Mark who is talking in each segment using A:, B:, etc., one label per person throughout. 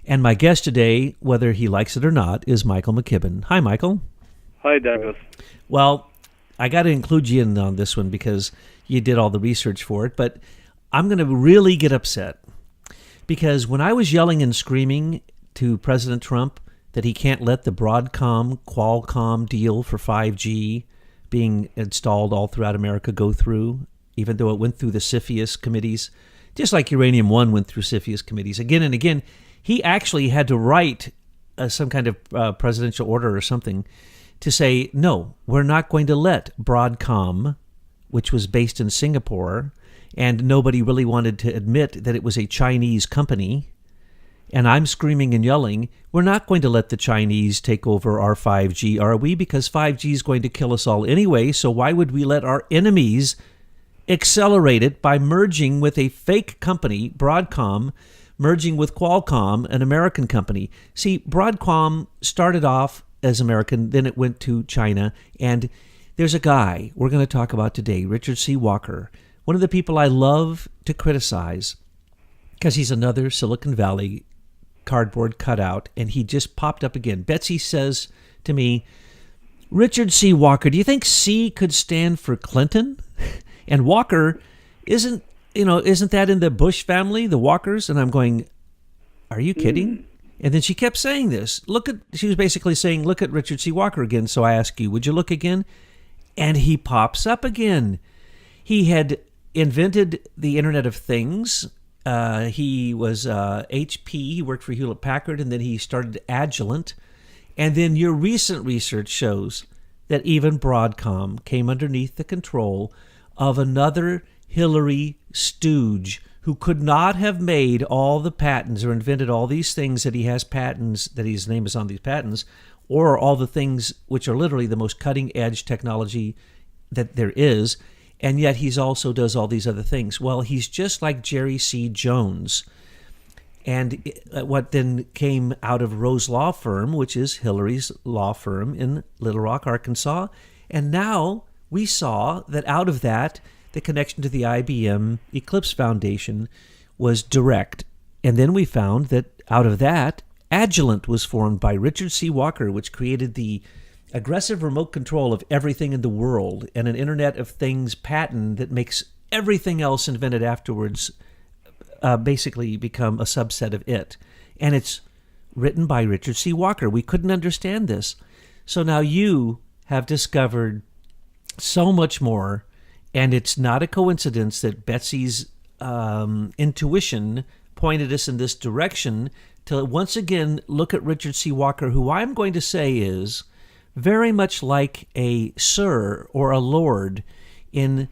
A: And my guest today, whether he likes it or not, is Michael McKibben. Hi, Michael.
B: Hi, Douglas.
A: Well, I got to include you in on this one because you did all the research for it, but I'm going to really get upset because when I was yelling and screaming to President Trump that he can't let the Broadcom, Qualcomm deal for 5G being installed all throughout America go through, even though it went through the CFIUS committees, just like Uranium One went through CFIUS committees again and again, he actually had to write some kind of presidential order or something to say, no, we're not going to let Broadcom, which was based in Singapore, and nobody really wanted to admit that it was a Chinese company. And I'm screaming and yelling, we're not going to let the Chinese take over our 5G, are we? Because 5G is going to kill us all anyway, so why would we let our enemies accelerate it by merging with a fake company, Broadcom, merging with Qualcomm, an American company? See, Broadcom started off as American, then it went to China, and there's a guy we're going to talk about today, Richard C. Walker, one of the people I love to criticize because he's another Silicon Valley cardboard cutout, and he just popped up again. Betsy says to me, Richard C. Walker, do you think C could stand for Clinton? And Walker isn't that in the Bush family, the Walkers? And I'm going, are you kidding? And then she kept saying this. She was basically saying, look at Richard C. Walker again. So I ask you, would you look again? And he pops up again. He had invented the Internet of Things. He was HP. He worked for Hewlett Packard, and then he started Agilent. And then your recent research shows that even Broadcom came underneath the control of another Hillary stooge who could not have made all the patents or invented all these things that he has patents, that his name is on these patents, or all the things which are literally the most cutting edge technology that there is, and yet he's also does all these other things. Well, he's just like Jerry C. Jones. And what then came out of Rose Law Firm, which is Hillary's law firm in Little Rock, Arkansas, and now we saw that out of that, the connection to the IBM Eclipse Foundation was direct. And then we found that out of that, Agilent was formed by Richard C. Walker, which created the aggressive remote control of everything in the world and an Internet of Things patent that makes everything else invented afterwards basically become a subset of it. And it's written by Richard C. Walker. We couldn't understand this. So now you have discovered so much more. And it's not a coincidence that Betsy's intuition pointed us in this direction to once again look at Richard C. Walker, who I'm going to say is very much like a sir or a lord in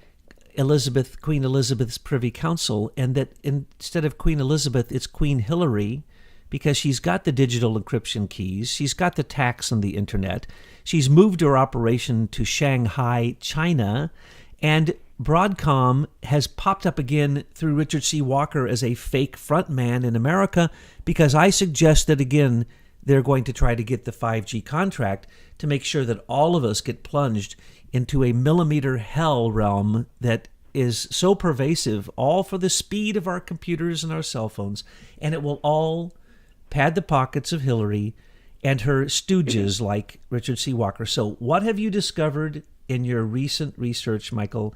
A: Queen Elizabeth's Privy Council, and that instead of Queen Elizabeth, it's Queen Hillary, because she's got the digital encryption keys, she's got the tax on the internet, she's moved her operation to Shanghai, China, and Broadcom has popped up again through Richard C. Walker as a fake frontman in America, because I suggest that, again, they're going to try to get the 5G contract to make sure that all of us get plunged into a millimeter hell realm that is so pervasive, all for the speed of our computers and our cell phones, and it will all pad the pockets of Hillary and her stooges like Richard C. Walker. So what have you discovered in your recent research, Michael?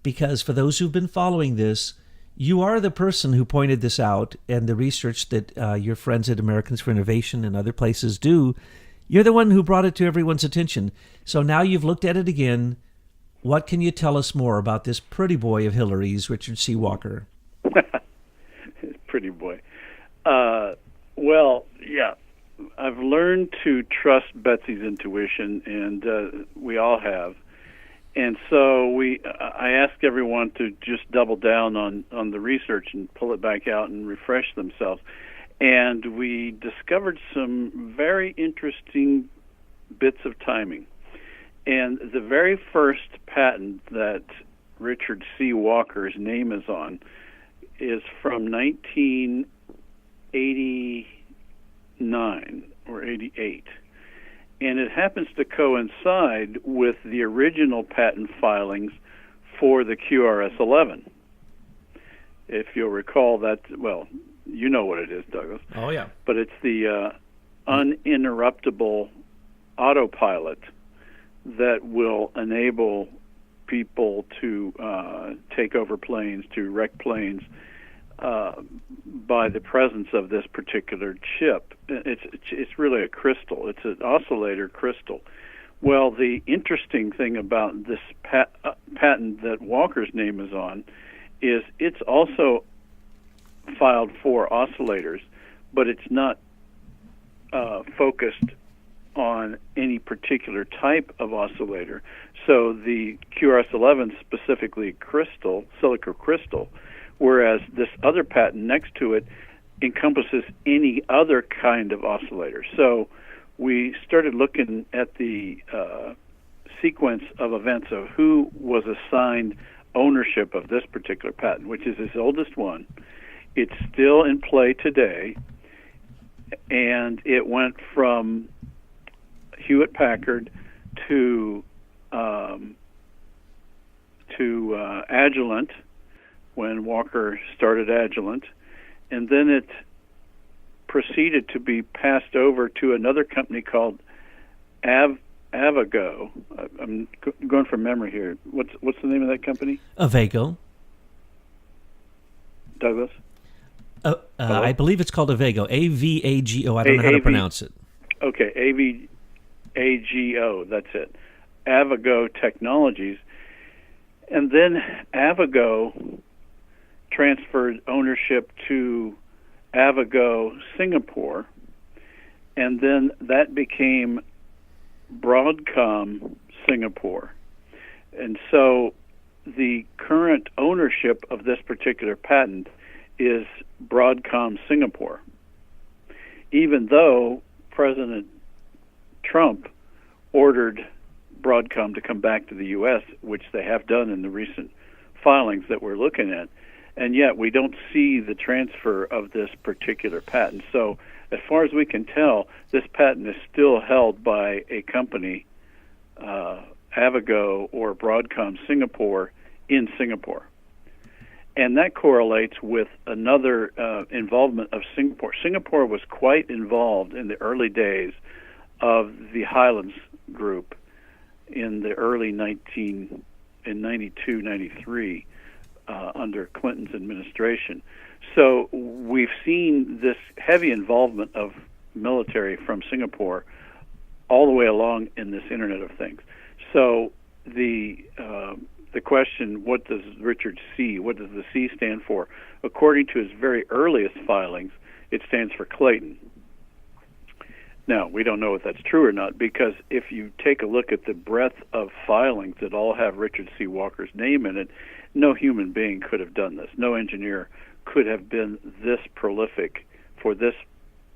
A: Because for those who've been following this, you are the person who pointed this out, and the research that your friends at Americans for Innovation and other places do, you're the one who brought it to everyone's attention. So now you've looked at it again. What can you tell us more about this pretty boy of Hillary's, Richard C. Walker?
B: Pretty boy. Well, yeah. I've learned to trust Betsy's intuition, and we all have. And so I ask everyone to just double down on the research and pull it back out and refresh themselves. And we discovered some very interesting bits of timing. And the very first patent that Richard C. Walker's name is on is from 1989 or 88. And it happens to coincide with the original patent filings for the QRS-11. If you'll recall that, well, You know what it is, Douglas.
A: Oh, yeah.
B: But it's the uninterruptible autopilot that will enable people to take over planes, to wreck planes, by the presence of this particular chip. It's really a crystal. It's an oscillator crystal. Well, the interesting thing about this patent that Walker's name is on is it's also filed for oscillators, but it's not focused on any particular type of oscillator. So the QRS-11 specifically crystal, silica crystal, whereas this other patent next to it encompasses any other kind of oscillator. So we started looking at the sequence of events of who was assigned ownership of this particular patent, which is its oldest one. It's still in play today, and it went from Hewlett-Packard to Agilent when Walker started Agilent, and then it proceeded to be passed over to another company called Avago. I'm going from memory here. What's the name of that company?
A: Avago.
B: Douglas?
A: I believe it's called Avago. Avago. I don't know how to pronounce it.
B: Okay, Avago. That's it. Avago Technologies. And then Avago transferred ownership to Avago Singapore, and then that became Broadcom Singapore. And so the current ownership of this particular patent is Broadcom Singapore, even though President Trump ordered Broadcom to come back to the U.S., which they have done in the recent filings that we're looking at, and yet we don't see the transfer of this particular patent. So as far as we can tell, this patent is still held by a company, Avago or Broadcom Singapore, in Singapore. And that correlates with another involvement of Singapore. Singapore was quite involved in the early days of the Highlands Group in the early 92, 93, under Clinton's administration. So we've seen this heavy involvement of military from Singapore all the way along in this Internet of Things. So the question, what does Richard C., what does the C stand for? According to his very earliest filings, it stands for Clayton. Now, we don't know if that's true or not, because if you take a look at the breadth of filings that all have Richard C. Walker's name in it, no human being could have done this. No engineer could have been this prolific for this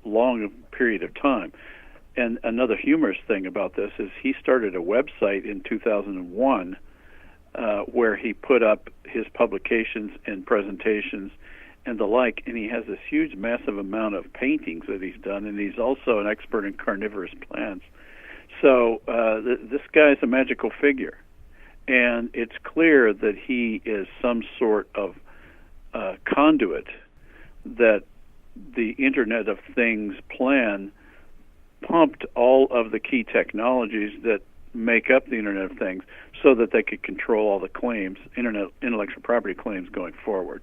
B: long period of time. And another humorous thing about this is he started a website in 2001 where he put up his publications and presentations and the like, and he has this huge, massive amount of paintings that he's done, and he's also an expert in carnivorous plants. So this guy's a magical figure, and it's clear that he is some sort of conduit that the Internet of Things plan pumped all of the key technologies that make up the Internet of Things so that they could control all the claims, intellectual property claims going forward.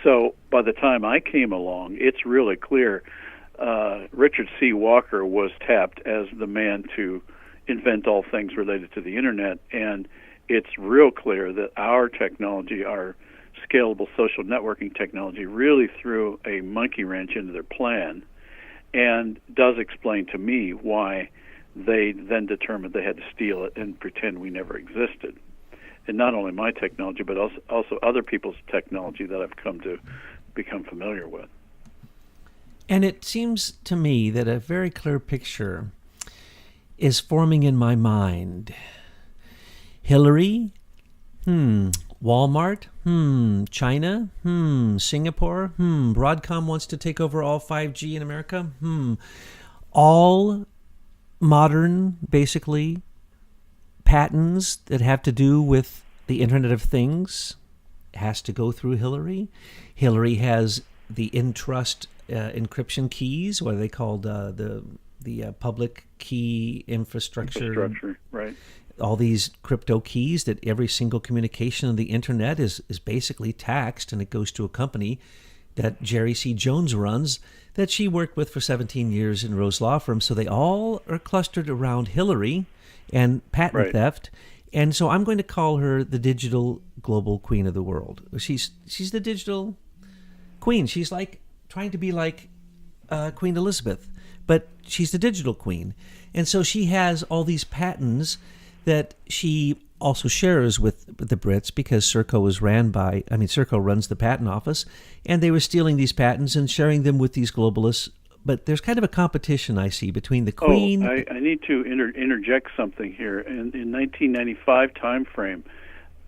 B: So by the time I came along, it's really clear Richard C. Walker was tapped as the man to invent all things related to the Internet, and it's real clear that our technology, our scalable social networking technology, really threw a monkey wrench into their plan, and does explain to me why they then determined they had to steal it and pretend we never existed. And not only my technology, but also other people's technology that I've come to become familiar with.
A: And it seems to me that a very clear picture is forming in my mind. Hillary? Walmart? China? Singapore? Broadcom wants to take over all 5G in America? All modern, basically, patents that have to do with the Internet of Things has to go through Hillary. Hillary has the Intrust encryption keys. What are they called? The public key infrastructure.
B: Right.
A: All these crypto keys that every single communication on the internet is basically taxed, and it goes to a company that Jerry C. Jones runs, that she worked with for 17 years in Rose Law Firm. So they all are clustered around Hillary and patent theft. And so I'm going to call her the digital global queen of the world. She's the digital queen. She's like trying to be like Queen Elizabeth, but she's the digital queen. And so she has all these patents that she also shares with the Brits, because Serco runs the patent office, and they were stealing these patents and sharing them with these globalists. But there's kind of a competition, I see, between the Queen.
B: I need to interject something here. In 1995 timeframe,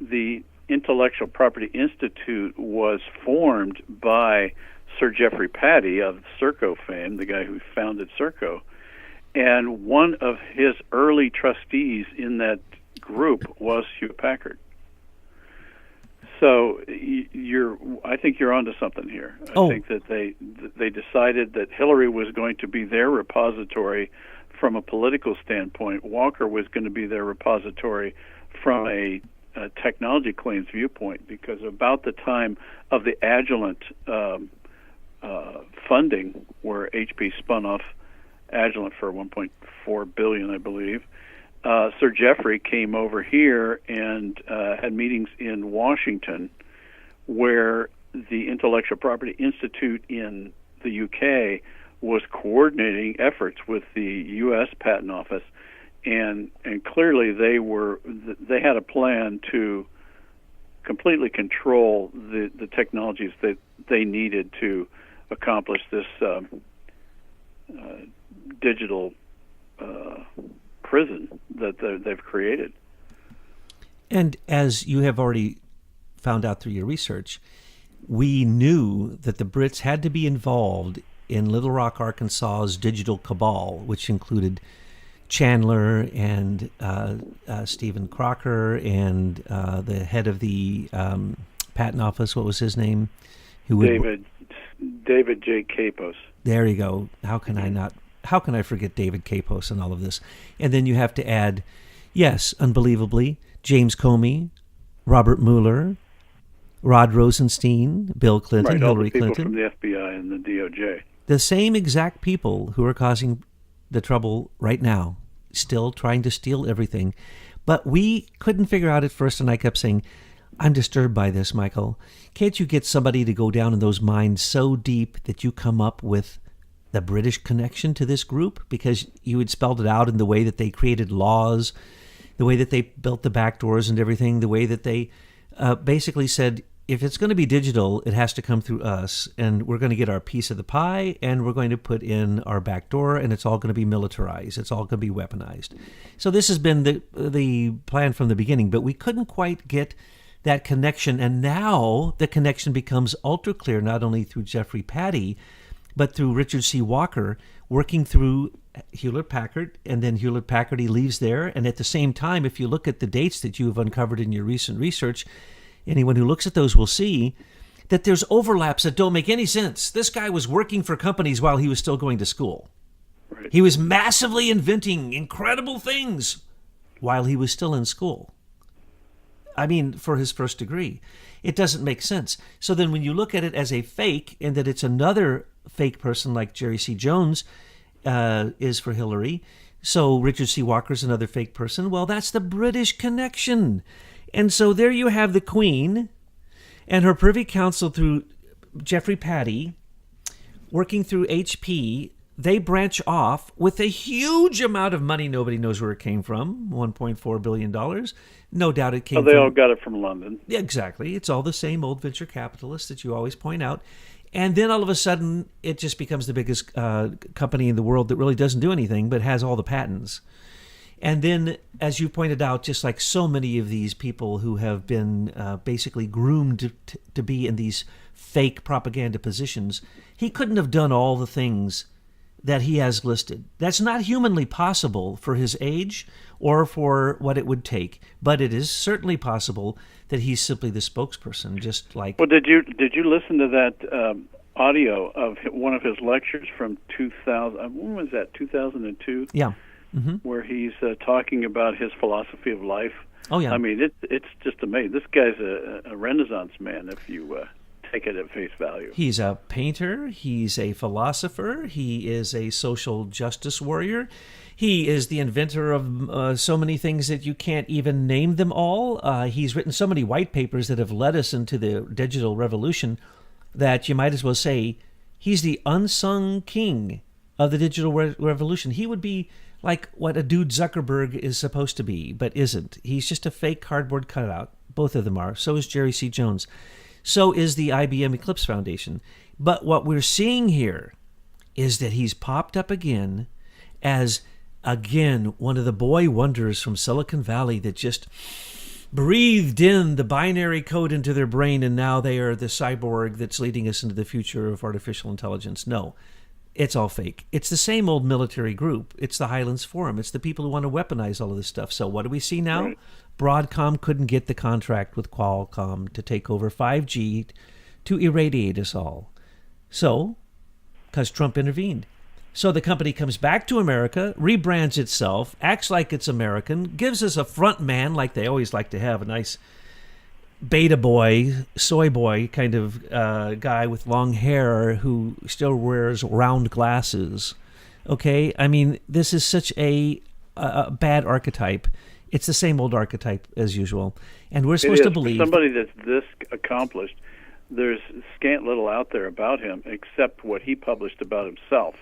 B: the Intellectual Property Institute was formed by Sir Geoffrey Patty of Serco fame, the guy who founded Serco. And one of his early trustees in that group was Hewlett Packard. So I think you're onto something here. I think that they decided that Hillary was going to be their repository from a political standpoint. Walker was going to be their repository from a technology claims viewpoint, because about the time of the Agilent funding, where HP spun off Agilent for $1.4 billion, I believe, Sir Geoffrey came over here and had meetings in Washington, where the Intellectual Property Institute in the UK was coordinating efforts with the U.S. Patent Office, and clearly they had a plan to completely control the technologies that they needed to accomplish this digital prison that they've created.
A: And as you have already found out through your research, we knew that the Brits had to be involved in Little Rock, Arkansas's digital cabal, which included Chandler and Stephen Crocker and the head of the patent office. What was his name?
B: David J. Capos.
A: There you go. How can I forget David Capos and all of this? And then you have to add, yes, unbelievably, James Comey, Robert Mueller, Rod Rosenstein, Bill Clinton, Hillary Clinton.
B: From the FBI and the DOJ.
A: The same exact people who are causing the trouble right now, still trying to steal everything. But we couldn't figure out at first, and I kept saying, I'm disturbed by this, Michael. Can't you get somebody to go down in those mines so deep that you come up with the British connection to this group? Because you had spelled it out in the way that they created laws, the way that they built the back doors and everything, the way that they basically said, if it's going to be digital, it has to come through us, and we're going to get our piece of the pie, and we're going to put in our back door, and it's all going to be militarized. It's all going to be weaponized. So this has been the plan from the beginning, but we couldn't quite get that connection, and now the connection becomes ultra clear, not only through Geoffrey Patty, but through Richard C. Walker working through Hewlett Packard, and then Hewlett Packard, he leaves there. And at the same time, if you look at the dates that you have uncovered in your recent research, anyone who looks at those will see that there's overlaps that don't make any sense. This guy was working for companies while he was still going to school.
B: Right.
A: He was massively inventing incredible things while he was still in school. I mean, for his first degree. It doesn't make sense. So then when you look at it as a fake, and that it's another fake person like Jerry C. Jones is for Hillary, so Richard C. Walker's another fake person, well, that's the British connection. And so there you have the Queen and her Privy Council through Geoffrey Patty working through HP. They branch off with a huge amount of money. Nobody knows where it came from, $1.4 billion. No doubt it came
B: from... They all got it from London.
A: Yeah, exactly. It's all the same old venture capitalists that you always point out. And then all of a sudden, it just becomes the biggest company in the world that really doesn't do anything but has all the patents. And then, as you pointed out, just like so many of these people who have been basically groomed to be in these fake propaganda positions, he couldn't have done all the things that he has listed. That's not humanly possible for his age or for what it would take, but it is certainly possible that he's simply the spokesperson, just like...
B: Well, did you listen to that audio of one of his lectures from 2000. When was that? 2002.
A: Yeah.
B: Where he's talking about his philosophy of life.
A: Oh yeah.
B: I mean, it's just amazing. This guy's a Renaissance man if you take it at face value.
A: He's a painter. He's a philosopher. He is a social justice warrior. He is the inventor of so many things that you can't even name them all. He's written so many white papers that have led us into the digital revolution that you might as well say he's the unsung king of the digital revolution. He would be like what a dude Zuckerberg is supposed to be, but isn't. He's just a fake cardboard cutout. Both of them are. So is Jerry C. Jones. So is the IBM Eclipse Foundation. But what we're seeing here is that he's popped up again as, again, one of the boy wonders from Silicon Valley that just breathed in the binary code into their brain, and now they are the cyborg that's leading us into the future of artificial intelligence. No. It's all fake. It's the same old military group. It's the Highlands Forum. It's the people who want to weaponize all of this stuff. So what do we see now? Right. Broadcom couldn't get the contract with Qualcomm to take over 5G to irradiate us all. So, because Trump intervened. So the company comes back to America, rebrands itself, acts like it's American, gives us a front man like they always like to have, a nice beta boy, soy boy kind of guy with long hair who still wears round glasses. Okay? I mean, this is such a bad archetype. It's the same old archetype as usual. And we're supposed to believe...
B: For somebody that's this accomplished, there's scant little out there about him except what he published about himself,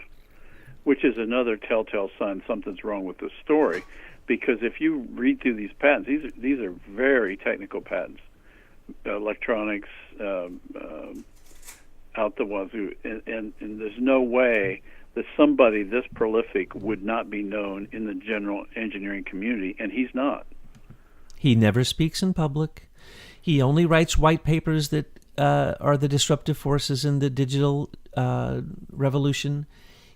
B: which is another telltale sign something's wrong with the story. Because if you read through these patents, these are very technical patents. Electronics, out the wazoo, and there's no way that somebody this prolific would not be known in the general engineering community, and he's not.
A: He never speaks in public. He only writes white papers that are the disruptive forces in the digital revolution.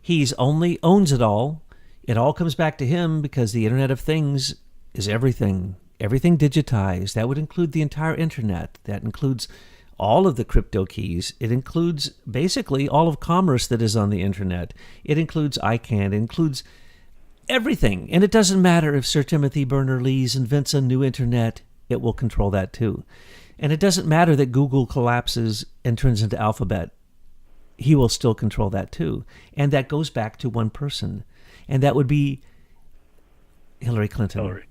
A: He's only owns it all. It all comes back to him because the Internet of Things is everything. Everything digitized. That would include the entire internet. That includes all of the crypto keys. It includes basically all of commerce that is on the internet. It includes ICANN. It includes everything. And it doesn't matter if Sir Timothy Berners-Lee invents a new internet, it will control that too. And it doesn't matter that Google collapses and turns into Alphabet. He will still control that too. And that goes back to one person. And that would be Hillary Clinton.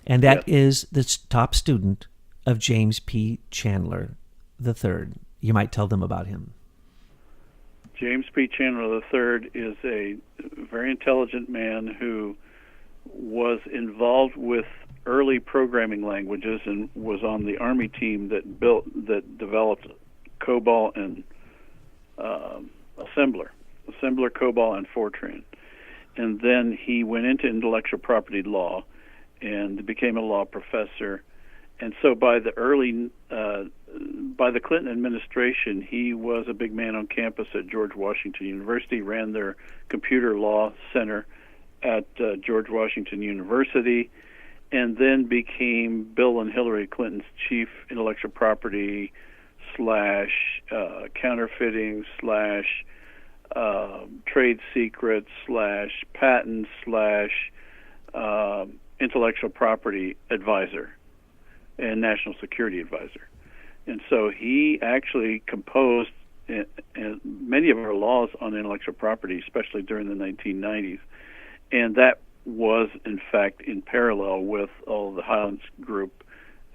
A: And that is the top student of James P. Chandler III. You might tell them about him.
B: James P. Chandler III is a very intelligent man who was involved with early programming languages and was on the Army team that developed COBOL and Assembler, COBOL, and Fortran. And then he went into intellectual property law and became a law professor. And so by the Clinton administration, he was a big man on campus at George Washington University, ran their computer law center at George Washington University, and then became Bill and Hillary Clinton's chief intellectual property / counterfeiting / trade secrets / patent / intellectual property advisor and national security advisor. And so he actually composed many of our laws on intellectual property, especially during the 1990s. And that was, in fact, in parallel with all the Highlands Group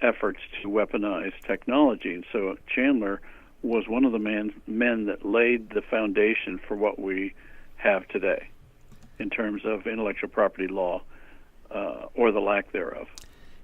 B: efforts to weaponize technology. And so Chandler was one of the men that laid the foundation for what we have today in terms of intellectual property law, or the lack thereof.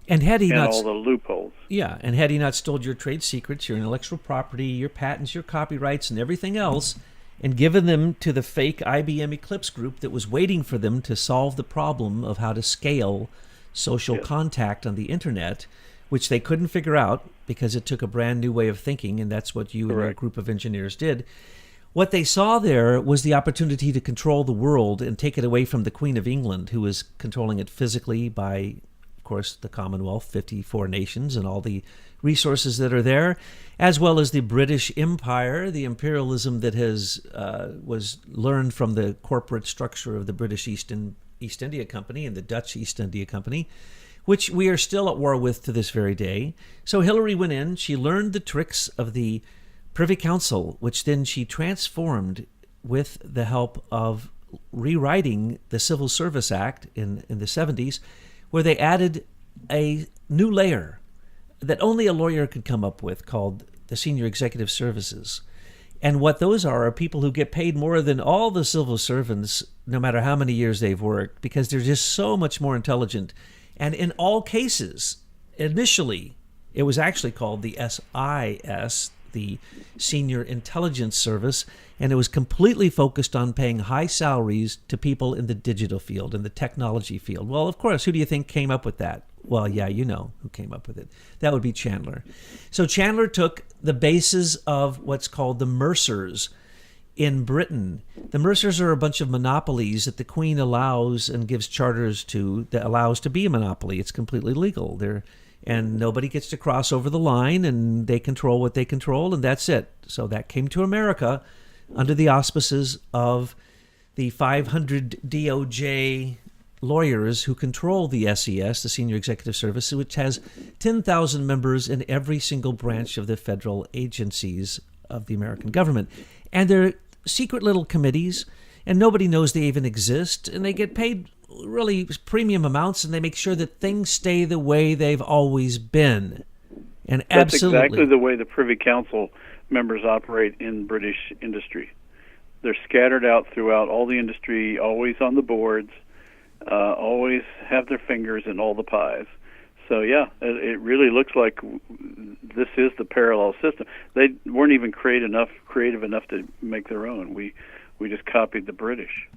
A: And had he not
B: all the loopholes.
A: Yeah, and had he not stole your trade secrets, your intellectual property, your patents, your copyrights, and everything else, and given them to the fake IBM Eclipse group that was waiting for them to solve the problem of how to scale social contact on the internet, which they couldn't figure out because it took a brand new way of thinking, and that's what you and your group of engineers did. What they saw there was the opportunity to control the world and take it away from the Queen of England, who was controlling it physically by of course, the Commonwealth, 54 nations, and all the resources that are there, as well as the British Empire, the imperialism that was learned from the corporate structure of the British East India Company and the Dutch East India Company, which we are still at war with to this very day. So Hillary went in, she learned the tricks of the Privy Council, which then she transformed with the help of rewriting the Civil Service Act in the 70s, where they added a new layer that only a lawyer could come up with called the Senior Executive Services. And what those are people who get paid more than all the civil servants, no matter how many years they've worked, because they're just so much more intelligent. And in all cases, initially, it was actually called the SIS, the Senior Intelligence Service, and it was completely focused on paying high salaries to people in the digital field, in the technology field. Well, of course, who do you think came up with that? Well, yeah, you know who came up with it. That would be Chandler. So Chandler took the basis of what's called the Mercers in Britain. The Mercers are a bunch of monopolies that the Queen allows and gives charters to that allows to be a monopoly. It's completely legal. And nobody gets to cross over the line, and they control what they control, and that's it. So that came to America under the auspices of the 500 DOJ lawyers who control the SES, the Senior Executive Service, which has 10,000 members in every single branch of the federal agencies of the American government. And they're secret little committees, and nobody knows they even exist, and they get paid really premium amounts, and they make sure that things stay the way they've always been. And
B: That's
A: absolutely,
B: exactly the way the Privy Council members operate in British industry. They're scattered out throughout all the industry, always on the boards, always have their fingers in all the pies. So yeah, it really looks like this is the parallel system. They weren't even creative enough to make their own. We just copied the British.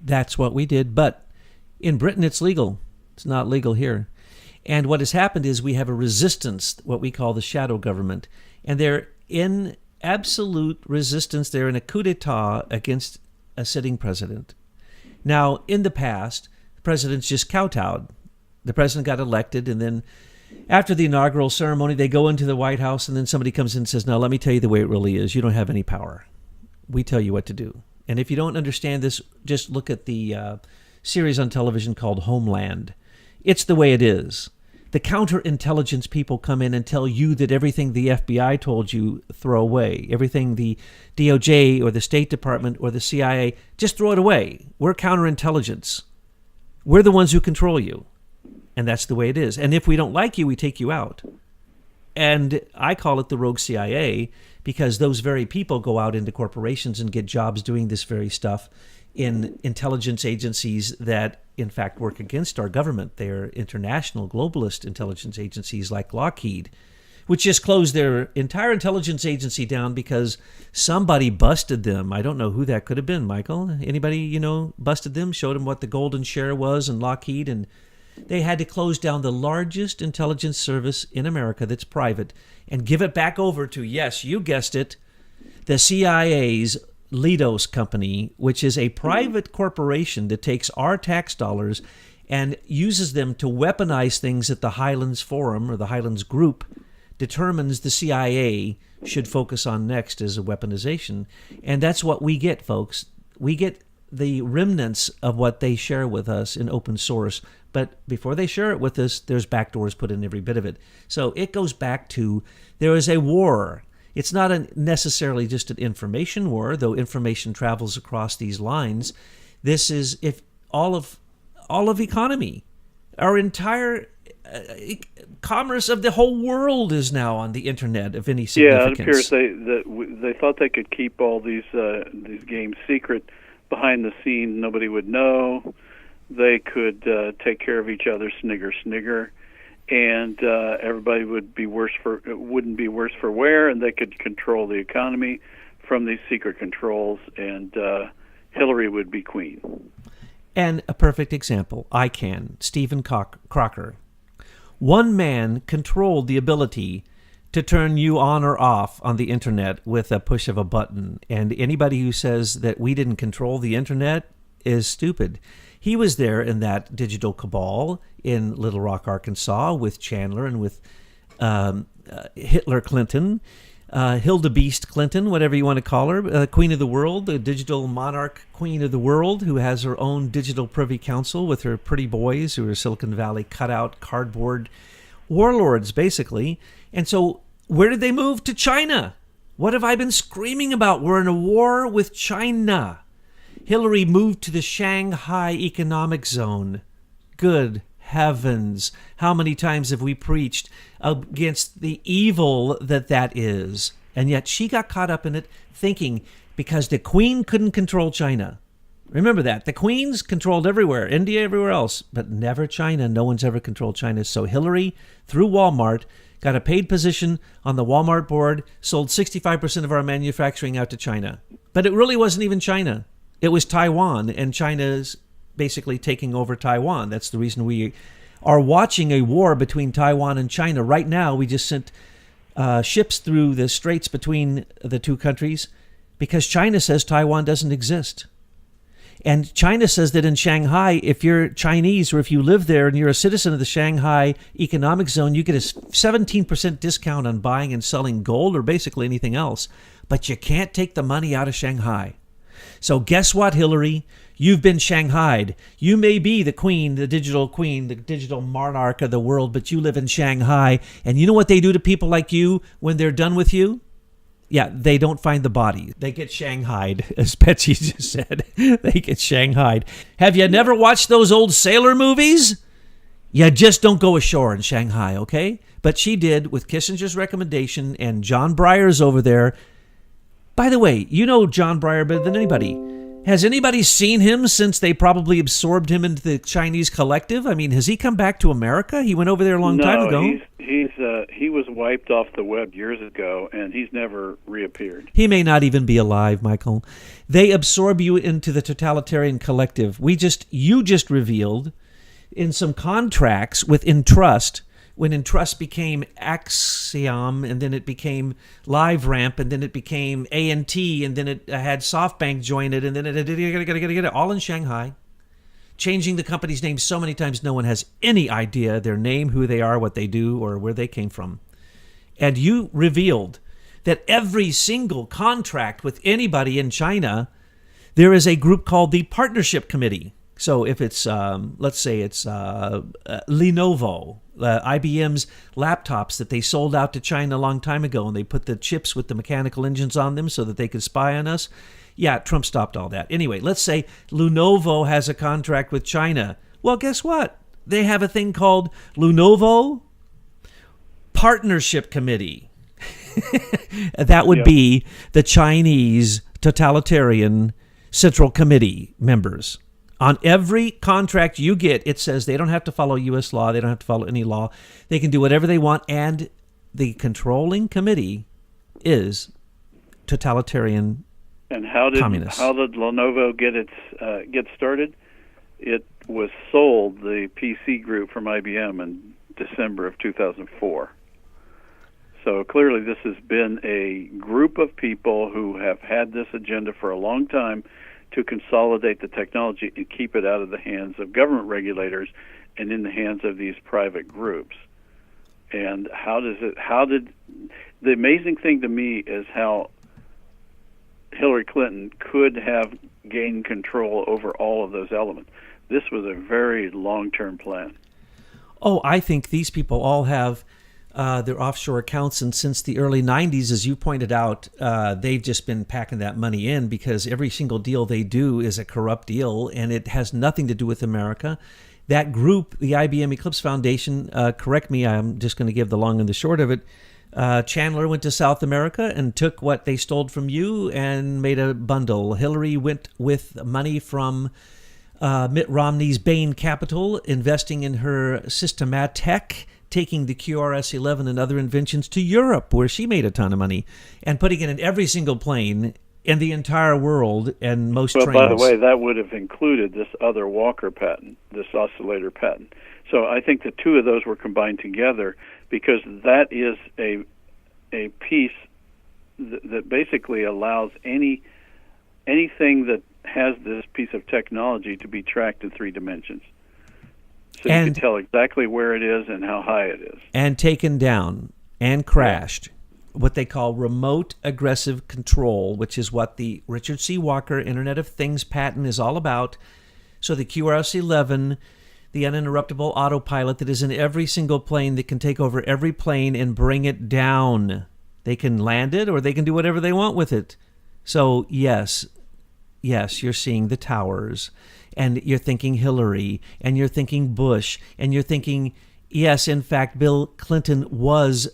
A: That's what we did, but in Britain it's legal. It's not legal here. And what has happened is we have a resistance, what we call the shadow government, and they're in absolute resistance. They're in a coup d'etat against a sitting president. Now, in the past, presidents just kowtowed. The president got elected, and then after the inaugural ceremony, they go into the White House, and then somebody comes in and says, "Now, let me tell you the way it really is. You don't have any power. We tell you what to do." And if you don't understand this, just look at the series on television called Homeland. It's the way it is. The counterintelligence people come in and tell you that everything the FBI told you, throw away. Everything the DOJ or the State Department or the CIA, just throw it away. We're counterintelligence. We're the ones who control you. And that's the way it is. And if we don't like you, we take you out. And I call it the rogue CIA because those very people go out into corporations and get jobs doing this very stuff in intelligence agencies that, in fact, work against our government. They're international globalist intelligence agencies like Lockheed, which just closed their entire intelligence agency down because somebody busted them. I don't know who that could have been, Michael. Anybody, busted them, showed them what the golden share was in Lockheed, and they had to close down the largest intelligence service in America that's private and give it back over to, yes, you guessed it, the CIA's Leidos Company, which is a private corporation that takes our tax dollars and uses them to weaponize things that the Highlands Forum or the Highlands Group determines the CIA should focus on next as a weaponization. And that's what we get, folks. We get the remnants of what they share with us in open source. But before they share it with us, there's backdoors put in every bit of it. So it goes back to there is a war. It's not necessarily just an information war, though information travels across these lines. This is if all of economy, our entire commerce of the whole world is now on the internet of any significance.
B: Yeah, it appears they thought they could keep all these games secret behind the scenes. Nobody would know. They could take care of each other, snigger, and everybody wouldn't be worse for wear, and they could control the economy from these secret controls, and Hillary would be queen.
A: And a perfect example, Stephen Crocker. One man controlled the ability to turn you on or off on the internet with a push of a button, and anybody who says that we didn't control the internet is stupid. He was there in that digital cabal in Little Rock, Arkansas, with Chandler and with Hitler Clinton, Hilda Beast Clinton, whatever you want to call her, Queen of the World, the digital monarch queen of the world, who has her own digital privy council with her pretty boys who are Silicon Valley cutout cardboard warlords, basically. And so where did they move? To China. What have I been screaming about? We're in a war with China. Hillary moved to the Shanghai Economic Zone. Good heavens. How many times have we preached against the evil that is? And yet she got caught up in it thinking because the Queen couldn't control China. Remember that. The Queens controlled everywhere, India, everywhere else, but never China. No one's ever controlled China. So Hillary, through Walmart, got a paid position on the Walmart board, sold 65% of our manufacturing out to China. But it really wasn't even China. It was Taiwan, and China's basically taking over Taiwan. That's the reason we are watching a war between Taiwan and China. Right now, we just sent ships through the straits between the two countries because China says Taiwan doesn't exist. And China says that in Shanghai, if you're Chinese or if you live there and you're a citizen of the Shanghai Economic Zone, you get a 17% discount on buying and selling gold or basically anything else. But you can't take the money out of Shanghai. So guess what, Hillary? You've been Shanghaied. You may be the queen, the digital monarch of the world, but you live in Shanghai. And you know what they do to people like you when they're done with you? Yeah, they don't find the body. They get shanghaied, as Betsy just said. They get shanghaied. Have you never watched those old sailor movies? You just don't go ashore in Shanghai, okay? But she did with Kissinger's recommendation, and John Breyer's over there. By the way, you know John Breyer better than anybody. Has anybody seen him since they probably absorbed him into the Chinese collective? I mean, has he come back to America? He went over there a long time ago.
B: He was wiped off the web years ago, and he's never reappeared.
A: He may not even be alive, Michael. They absorb you into the totalitarian collective. You just revealed in some contracts with Entrust, when Entrust became Axiom, and then it became LiveRamp, and then it became A&T, and then it had SoftBank join it, and then it all in Shanghai, changing the company's name so many times no one has any idea their name, who they are, what they do, or where they came from. And you revealed that every single contract with anybody in China, there is a group called the Partnership Committee. So if it's, let's say it's Lenovo, IBM's laptops that they sold out to China a long time ago, and they put the chips with the mechanical engines on them so that they could spy on us. Yeah, Trump stopped all that. Anyway, let's say Lenovo has a contract with China. Well, guess what? They have a thing called Lenovo Partnership Committee. That would be the Chinese totalitarian Central Committee members. On every contract you get, it says they don't have to follow U.S. law. They don't have to follow any law. They can do whatever they want. And the controlling committee is totalitarian communists.
B: How did Lenovo get started? It was sold, the PC group, from IBM in December of 2004. So clearly this has been a group of people who have had this agenda for a long time to consolidate the technology and keep it out of the hands of government regulators and in the hands of these private groups. And the amazing thing to me is how Hillary Clinton could have gained control over all of those elements. This was a very long-term plan.
A: Oh, I think these people all have their offshore accounts, and since the early 90s, as you pointed out, they've just been packing that money in because every single deal they do is a corrupt deal, and it has nothing to do with America. That group, the IBM Eclipse Foundation, correct me, I'm just going to give the long and the short of it, Chandler went to South America and took what they stole from you and made a bundle. Hillary went with money from Mitt Romney's Bain Capital, investing in her Systematech, taking the QRS-11 and other inventions to Europe, where she made a ton of money, and putting it in every single plane in the entire world and most trains.
B: By the way, that would have included this other Walker patent, this oscillator patent. So I think the two of those were combined together because that is a piece that basically allows anything that has this piece of technology to be tracked in 3 dimensions. So
A: And-
B: you can tell exactly where it is and how high it is.
A: And taken down and crashed. What they call remote aggressive control, which is what the Richard C. Walker Internet of Things patent is all about. So the QRS-11, the uninterruptible autopilot that is in every single plane that can take over every plane and bring it down. They can land it or they can do whatever they want with it. So yes, you're seeing the towers, and you're thinking Hillary, and you're thinking Bush, and you're thinking, yes, in fact, Bill Clinton was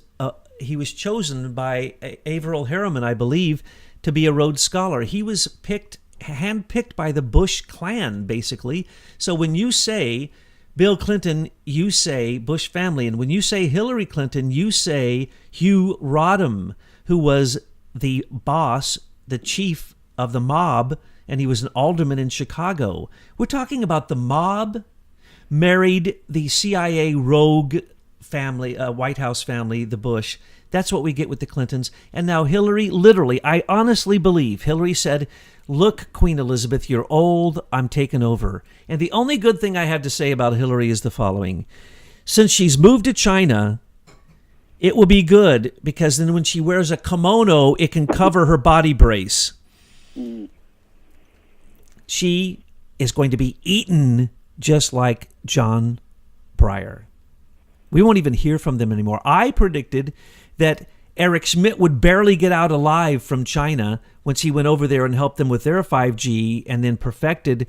A: he was chosen by Averell Harriman, I believe, to be a Rhodes Scholar. He was handpicked by the Bush clan, basically. So when you say Bill Clinton, you say Bush family. And when you say Hillary Clinton, you say Hugh Rodham, who was the boss, the chief of the mob, and he was an alderman in Chicago. We're talking about the mob married the CIA rogue family, White House family, the Bush. That's what we get with the Clintons. And now Hillary, literally, I honestly believe Hillary said, look, Queen Elizabeth, you're old, I'm taking over. And the only good thing I have to say about Hillary is the following. Since she's moved to China, it will be good, because then when she wears a kimono, it can cover her body brace. She is going to be eaten just like John Breyer. We won't even hear from them anymore. I predicted that Eric Schmidt would barely get out alive from China once he went over there and helped them with their 5G and then perfected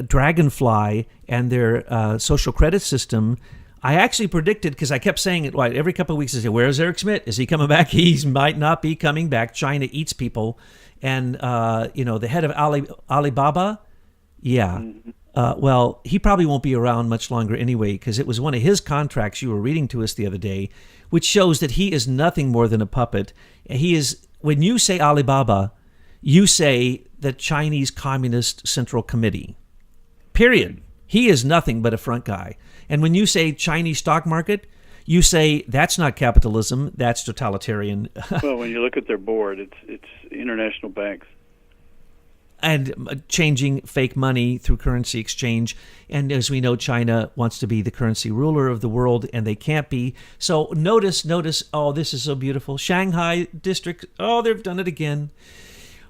A: Dragonfly and their social credit system. I actually predicted, because I kept saying it every couple of weeks, I said, where's Eric Schmidt? Is he coming back? He might not be coming back. China eats people. And, the head of Alibaba, yeah. Well, he probably won't be around much longer anyway, because it was one of his contracts you were reading to us the other day, which shows that he is nothing more than a puppet. He is, when you say Alibaba, you say the Chinese Communist Central Committee. Period. He is nothing but a front guy. And when you say Chinese stock market, you say that's not capitalism, that's totalitarian.
B: Well, when you look at their board, it's international banks.
A: And changing fake money through currency exchange. And as we know, China wants to be the currency ruler of the world, and they can't be. So notice, oh, this is so beautiful. Shanghai district, oh, they've done it again.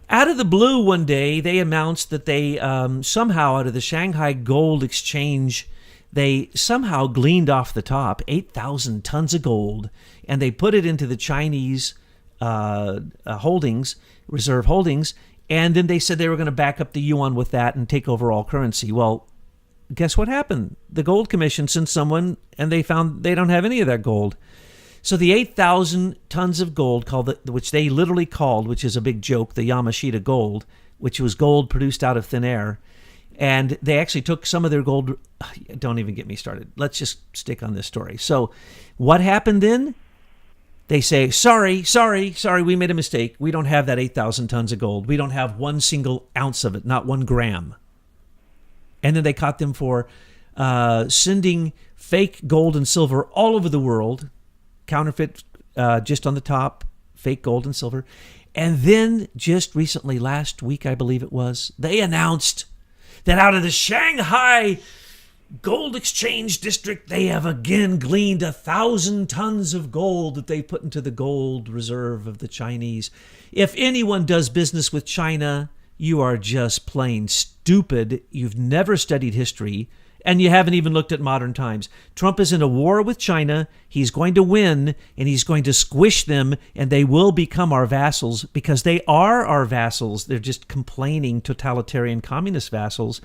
A: Out of the blue one day, they announced that they somehow, out of the Shanghai Gold Exchange, they somehow gleaned off the top 8,000 tons of gold, and they put it into the Chinese holdings, reserve holdings. And then they said they were going to back up the yuan with that and take over all currency. Well, guess what happened? The Gold Commission sent someone, and they found they don't have any of that gold. So the 8,000 tons of gold, which they literally called, which is a big joke, the Yamashita gold, which was gold produced out of thin air. And they actually took some of their gold. Don't even get me started. Let's just stick on this story. So what happened then? They say, sorry, we made a mistake. We don't have that 8,000 tons of gold. We don't have one single ounce of it, not 1 gram. And then they caught them for sending fake gold and silver all over the world, counterfeit just on the top, fake gold and silver. And then just recently, last week, I believe it was, they announced that out of the Shanghai Gold Exchange District, they have again gleaned 1,000 tons of gold that they put into the gold reserve of the Chinese. If anyone does business with China, you are just plain stupid. You've never studied history, and you haven't even looked at modern times. Trump is in a war with China. He's going to win, and he's going to squish them, and they will become our vassals, because they are our vassals. They're just complaining totalitarian communist vassals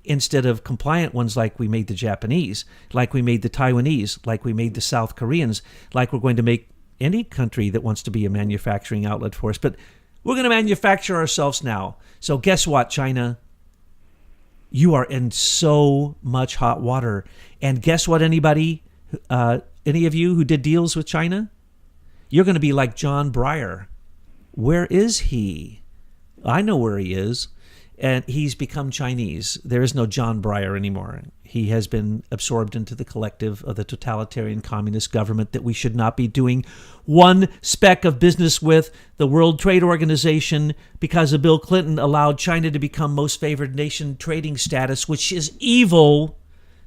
A: instead of compliant ones like we made the Japanese, like we made the Taiwanese, like we made the South Koreans, like we're going to make any country that wants to be a manufacturing outlet for us. But we're going to manufacture ourselves now. So guess what, China? You are in so much hot water. And guess what, any of you who did deals with China? You're going to be like John Breyer. Where is he? I know where he is. and he's become Chinese. There is no John Breyer anymore. He has been absorbed into the collective of the totalitarian communist government that we should not be doing one speck of business with. The World Trade Organization, because of Bill Clinton, allowed China to become most favored nation trading status, which is evil,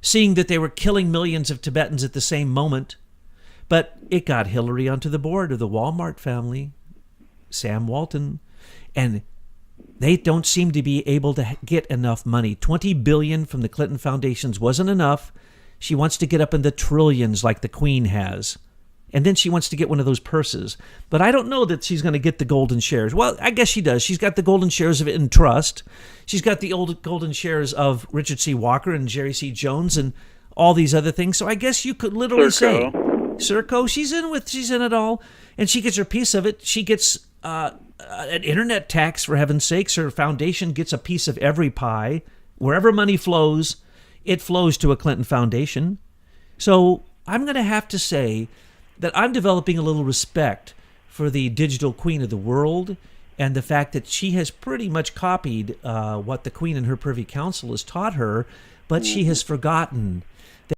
A: seeing that they were killing millions of Tibetans at the same moment. But it got Hillary onto the board of the Walmart family, Sam Walton, and they don't seem to be able to get enough money. $20 billion from the Clinton foundations wasn't enough. She wants to get up in the trillions like the Queen has. And then she wants to get one of those purses. But I don't know that she's going to get the golden shares. Well, I guess she does. She's got the golden shares of it in trust. She's got the old golden shares of Richard C. Walker and Jerry C. Jones and all these other things. So I guess you could literally say, Serco, she's in it all. And she gets her piece of it. She gets an internet tax, for heaven's sakes. Her foundation gets a piece of every pie. Wherever money flows, it flows to a Clinton foundation. So I'm going to have to say that I'm developing a little respect for the digital queen of the world and the fact that she has pretty much copied what the Queen and her Privy Council has taught her, but she has forgotten